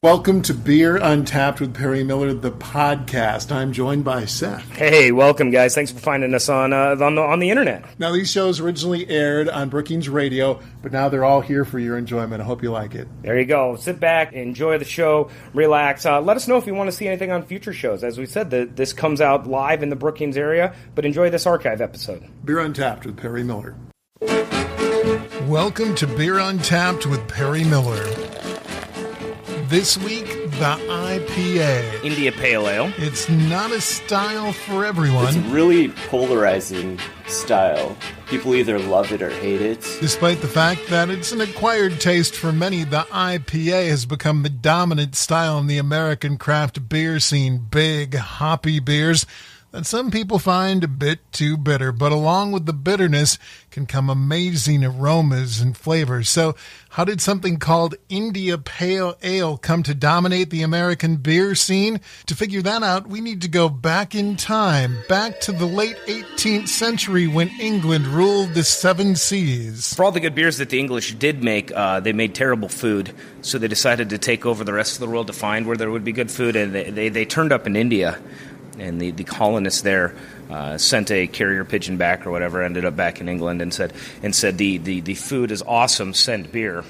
Welcome to Beer Untapped with Perry Miller, the podcast. I'm joined by Seth. Hey, welcome, guys. Thanks for finding us on the internet. Now, these shows originally aired on Brookings Radio, but now they're all here for your enjoyment. I hope you like it. There you go. Sit back, enjoy the show, relax. Let us know if you want to see anything on future shows. As we said, this comes out live in the Brookings area, but enjoy this archive episode. Beer Untapped with Perry Miller. Welcome to Beer Untapped with Perry Miller. This week, the IPA. India Pale Ale. It's not a style for everyone. It's a really polarizing style. People either love it or hate it. Despite the fact that it's an acquired taste for many, the IPA has become the dominant style in the American craft beer scene. Big, hoppy beers that some people find a bit too bitter, but along with the bitterness can come amazing aromas and flavors. So how did something called India Pale Ale come to dominate the American beer scene? To figure that out, we need to go back in time, back to the late 18th century when England ruled the seven seas. For all the good beers that the English did make, they made terrible food, so they decided to take over the rest of the world to find where there would be good food, and they turned up in India. And the colonists there sent a carrier pigeon back or whatever, ended up back in England and said the food is awesome, send beer.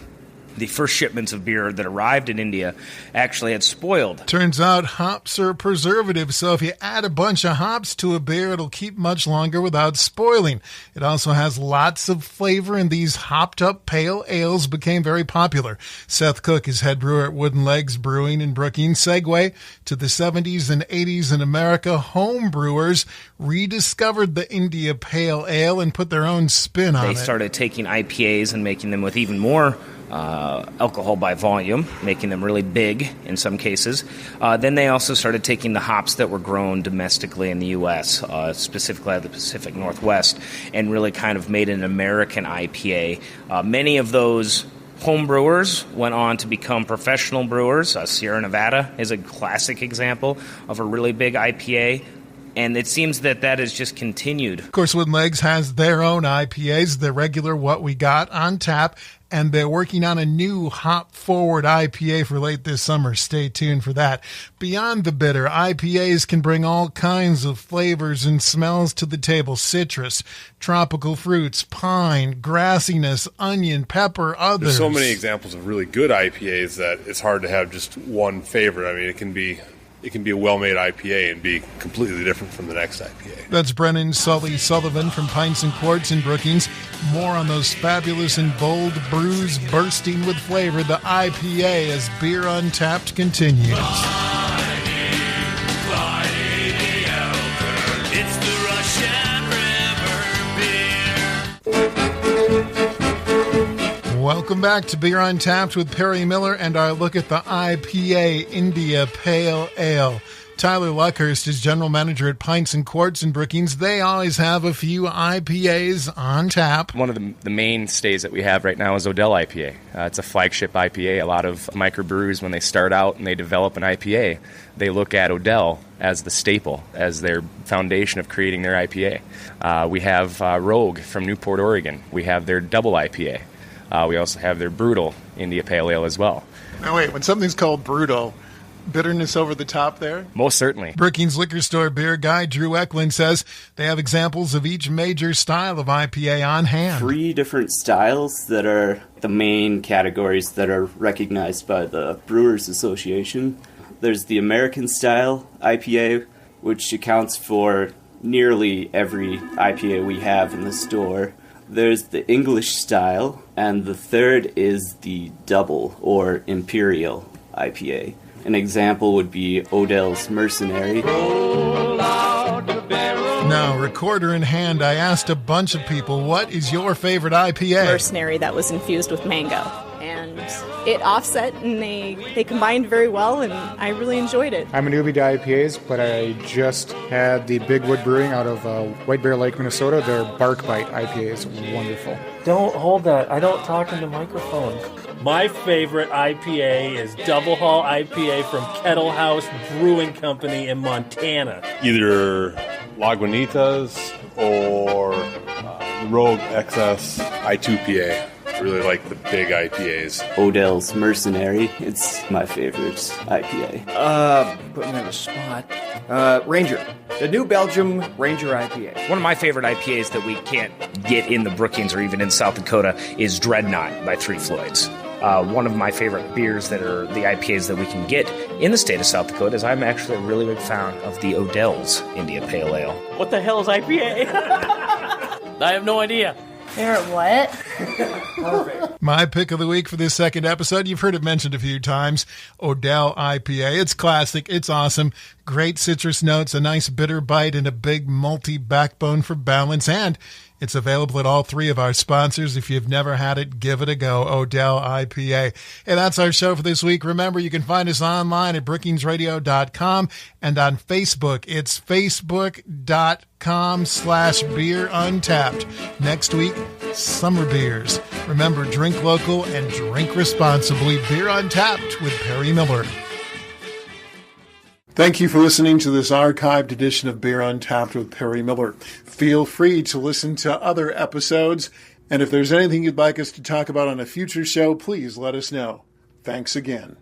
The first shipments of beer that arrived in India actually had spoiled. Turns out hops are a preservative, so if you add a bunch of hops to a beer, it'll keep much longer without spoiling. It also has lots of flavor, and these hopped-up pale ales became very popular. Seth Cook is head brewer at Wooden Legs Brewing in Brookings. Segue to the 70s and 80s in America, home brewers rediscovered the India Pale Ale and put their own spin on it. They started taking IPAs and making them with even more alcohol by volume, making them really big in some cases. Then they also started taking the hops that were grown domestically in the U.S., specifically out of the Pacific Northwest, and really kind of made an American IPA. Many of those home brewers went on to become professional brewers. Sierra Nevada is a classic example of a really big IPA. And it seems that has just continued. Of course, Wooden Legs has their own IPAs, the regular What We Got on tap, and they're working on a new hop-forward IPA for late this summer. Stay tuned for that. Beyond the bitter, IPAs can bring all kinds of flavors and smells to the table. Citrus, tropical fruits, pine, grassiness, onion, pepper, others. There's so many examples of really good IPAs that it's hard to have just one favorite. I mean, it can be a well-made IPA and be completely different from the next IPA. That's Brennan Sully Sullivan from Pints and Quarts in Brookings. More on those fabulous and bold brews bursting with flavor, the IPA, as Beer Untapped continues. It's the Russian River beer. Welcome back to Beer Untapped with Perry Miller and our look at the IPA India Pale Ale. Tyler Luckhurst is general manager at Pints and Quarts in Brookings. They always have a few IPAs on tap. One of the mainstays that we have right now is Odell IPA. It's a flagship IPA. A lot of microbrews, when they start out and they develop an IPA, they look at Odell as the staple, as their foundation of creating their IPA. We have Rogue from Newport, Oregon. We have their double IPA. We also have their Brutal India Pale Ale as well. Now wait, when something's called Brutal, bitterness over the top there? Most certainly. Brookings Liquor Store beer guy Drew Eklund says they have examples of each major style of IPA on hand. 3 different styles that are the main categories that are recognized by the Brewers Association. There's the American style IPA, which accounts for nearly every IPA we have in the store. There's the English style, and the third is the double or imperial IPA. An example would be Odell's Mercenary. Now, recorder in hand, I asked a bunch of people, what is your favorite IPA? Mercenary that was infused with mango. And it offset, and they combined very well, and I really enjoyed it. I'm a newbie to IPAs, but I just had the Big Wood Brewing out of White Bear Lake, Minnesota. Their Bark Bite IPA is wonderful. Don't hold that. I don't talk into microphones. My favorite IPA is Double Hall IPA from Kettle House Brewing Company in Montana. Either Lagunitas or Rogue XS I2PA. really like the big IPAs. Odell's Mercenary. It's my favorite IPA. Put me on the spot. Ranger. The New Belgium Ranger IPA. One of my favorite IPAs that we can't get in the Brookings or even in South Dakota is Dreadnought by Three Floyds. One of my favorite beers that are the IPAs that we can get in the state of South Dakota is I'm actually a really big fan of the Odell's India Pale Ale. What the hell is IPA? I have no idea. Favorite what? Perfect. My pick of the week for this second episode, you've heard it mentioned a few times, Odell IPA. It's classic. It's awesome. Great citrus notes, a nice bitter bite, and a big malty backbone for balance. And it's available at all three of our sponsors. If you've never had it, give it a go. Odell IPA. And that's our show for this week. Remember, you can find us online at brookingsradio.com and on Facebook. It's facebook.com/beer untapped. Next week, summer beers. Remember, drink local and drink responsibly. Beer Untapped with Perry Miller. Thank you for listening to this archived edition of Beer Untapped with Perry Miller. Feel free to listen to other episodes, and if there's anything you'd like us to talk about on a future show, please let us know. Thanks again.